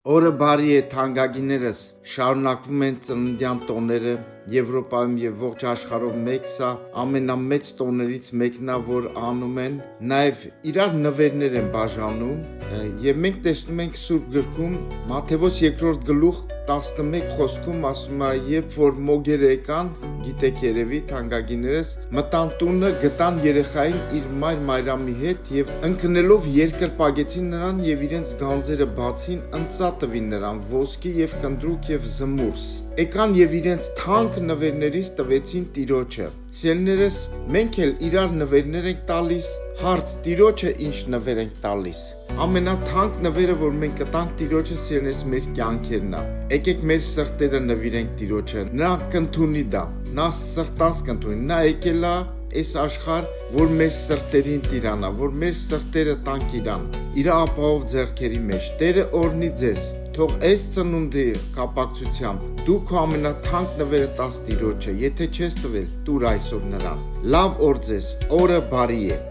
Օրը բարի է թանկագիններս, շարունակվում են ծննդյան տոները, Եվրոպայում և ողջ աշխարհով մեկ սա ամենամեծ տոներից մեկն է, որ անում են, նաև իրար նվերներ են բաժանում, և մենք տեսնում ենք Սուրբ գրքում Մատթեոս 2-րդ գլուխ 11 խոսքում ասում է, երբ որ մոգերը եկան, գիտեք երևի թանկագիններս, մտան տունը, գտան երեխային իր մայր Մարիամի հետ և ընկնելով երկրպագեցին նրան և իրենց գանձերը բացին, ընծա տվին նրան ոսկի և կնդրուկ և զմուրս, եկան և իրենց թանկ նվերներից տվեցին Տիրոջը։ Սիրելիներս, մենք էլ իրար նվերներ ենք տալիս, հարց Տիրոջը ինչ նվեր ենք տալիս։ Ամենաթանկ նվերը, որ մենք կտանք Տիրոջը, սիրելիներս, մեր կյանքերն է։ Եկեք մեր սրտերը նվիրենք Տիրոջը, նա կընդունի դա, նա սրտանց կընդունի, նա եկել է այս աշխարհ, որ մեր սրտերին տիրանա, որ մեր սրտերը տանք իրան, իր ապահով ձեռքերի մեջ։ Տերը օրհնի ձեզ, թող այս ծնունդի կապակցությամբ դու քո ամենաթանկ նվերը տաս Տիրոջը, եթե չես տվել, տուր այսօր նրան։ Լավ օր ձեզ, օրը բարի է։